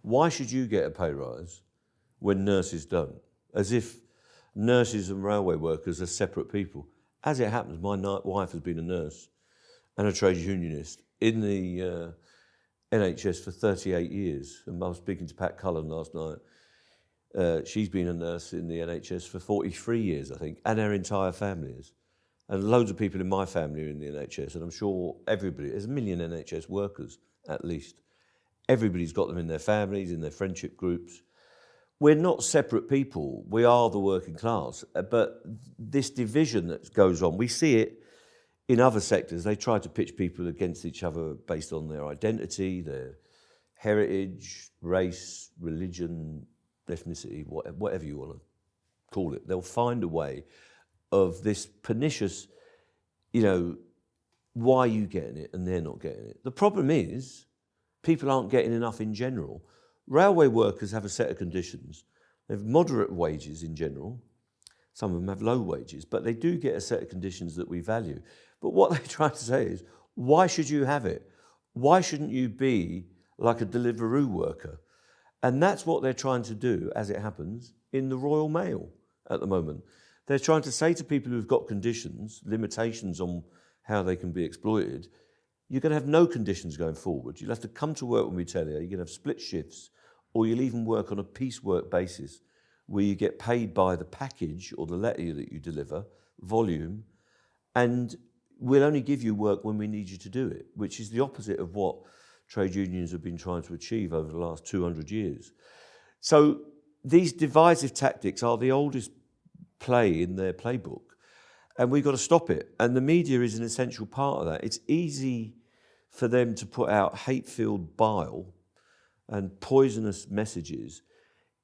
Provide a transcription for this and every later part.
Why should you get a pay rise when nurses don't? As if nurses and railway workers are separate people. As it happens, my wife has been a nurse and a trade unionist in the NHS for 38 years. And I was speaking to Pat Cullen last night. She's been a nurse in the NHS for 43 years, I think, and her entire family is. And loads of people in my family are in the NHS, and I'm sure everybody, there's 1 million NHS workers at least. Everybody's got them in their families, in their friendship groups. We're not separate people, we are the working class. But this division that goes on, we see it in other sectors. They try to pitch people against each other based on their identity, their heritage, race, religion, ethnicity, whatever you want to call it. They'll find a way of this pernicious, why are you getting it and they're not getting it? The problem is, people aren't getting enough in general. Railway workers have a set of conditions. They have moderate wages in general. Some of them have low wages, but they do get a set of conditions that we value. But what they try to say is, why should you have it? Why shouldn't you be like a Deliveroo worker? And that's what they're trying to do, as it happens, in the Royal Mail at the moment. They're trying to say to people who've got conditions, limitations on how they can be exploited, you're going to have no conditions going forward. You'll have to come to work when we tell you. You're going to have split shifts, or you'll even work on a piecework basis where you get paid by the package or the letter that you deliver, volume, and we'll only give you work when we need you to do it, which is the opposite of what trade unions have been trying to achieve over the last 200 years. So these divisive tactics are the oldest play in their playbook, and we've got to stop it. And the media is an essential part of that. It's easy for them to put out hate-filled bile and poisonous messages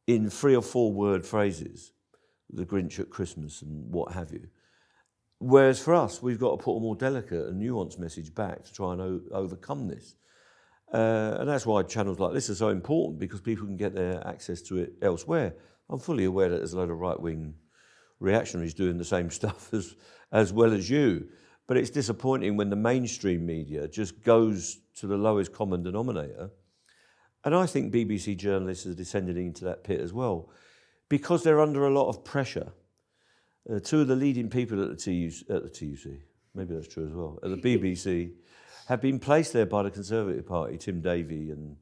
in 3 or 4 word phrases, the Grinch at Christmas and what have you. Whereas for us, we've got to put a more delicate and nuanced message back to try and overcome this. And that's why channels like this are so important, because people can get their access to it elsewhere. I'm fully aware that there's a load of right-wing reactionaries doing the same stuff as well as you. But it's disappointing when the mainstream media just goes to the lowest common denominator. And I think BBC journalists are descending into that pit as well, because they're under a lot of pressure. 2 of the leading people at the TUC, maybe that's true as well, at the BBC, have been placed there by the Conservative Party, Tim Davie and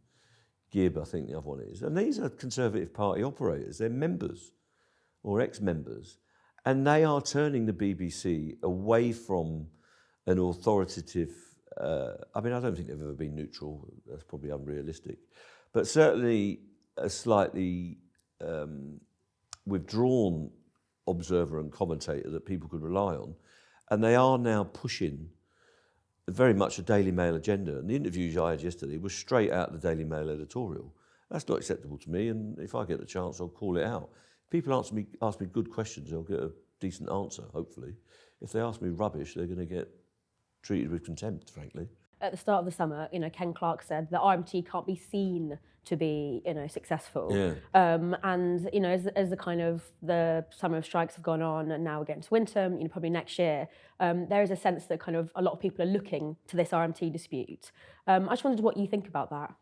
Gibb, I think the other one is. And these are Conservative Party operators. They're members or ex-members. And they are turning the BBC away from an authoritative, I don't think they've ever been neutral. That's probably unrealistic. But certainly a slightly withdrawn observer and commentator that people could rely on. And they are now pushing very much a Daily Mail agenda. And the interviews I had yesterday was straight out of the Daily Mail editorial. That's not acceptable to me, and if I get the chance, I'll call it out. If people ask me good questions, I'll get a decent answer, hopefully. If they ask me rubbish, they're going to get treated with contempt, frankly. At the start of the summer, Ken Clarke said that RMT can't be seen to be, successful. Yeah. And as the summer of strikes have gone on, and now we're getting to winter, probably next year, there is a sense that kind of a lot of people are looking to this RMT dispute. I just wondered what you think about that.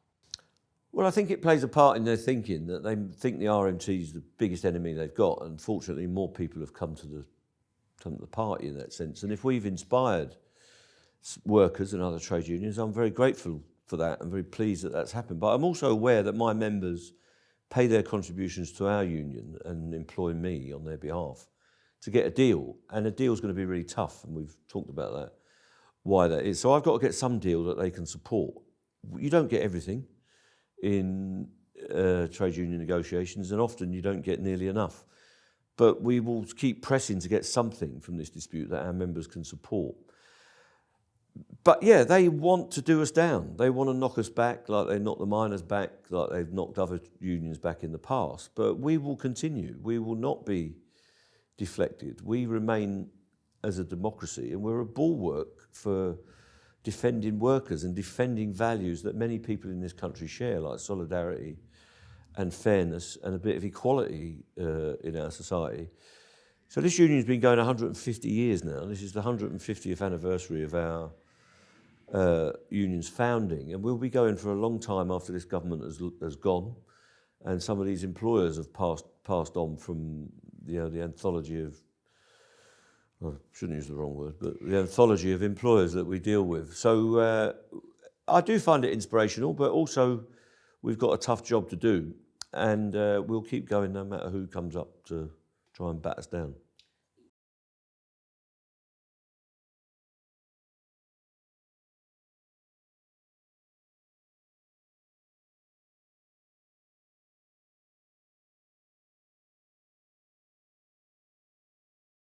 Well, I think it plays a part in their thinking, that they think the RMT is the biggest enemy they've got, and fortunately more people have come to the party in that sense. And if we've inspired workers and other trade unions, I'm very grateful for that and very pleased that that's happened. But I'm also aware that my members pay their contributions to our union and employ me on their behalf to get a deal. And a deal's going to be really tough, and we've talked about that, why that is. So I've got to get some deal that they can support. You don't get everything in trade union negotiations, and often you don't get nearly enough. But we will keep pressing to get something from this dispute that our members can support. But yeah, they want to do us down. They want to knock us back like they knocked the miners back, like they've knocked other unions back in the past. But we will continue. We will not be deflected. We remain as a democracy, and we're a bulwark for defending workers and defending values that many people in this country share, like solidarity and fairness and a bit of equality in our society. So this union's been going 150 years now. This is the 150th anniversary of union's founding, and we'll be going for a long time after this government has gone, and some of these employers have passed on from the anthology of, I shouldn't use the wrong word, but the anthology of employers that we deal with. So I do find it inspirational, but also we've got a tough job to do, and we'll keep going no matter who comes up to try and bat us down.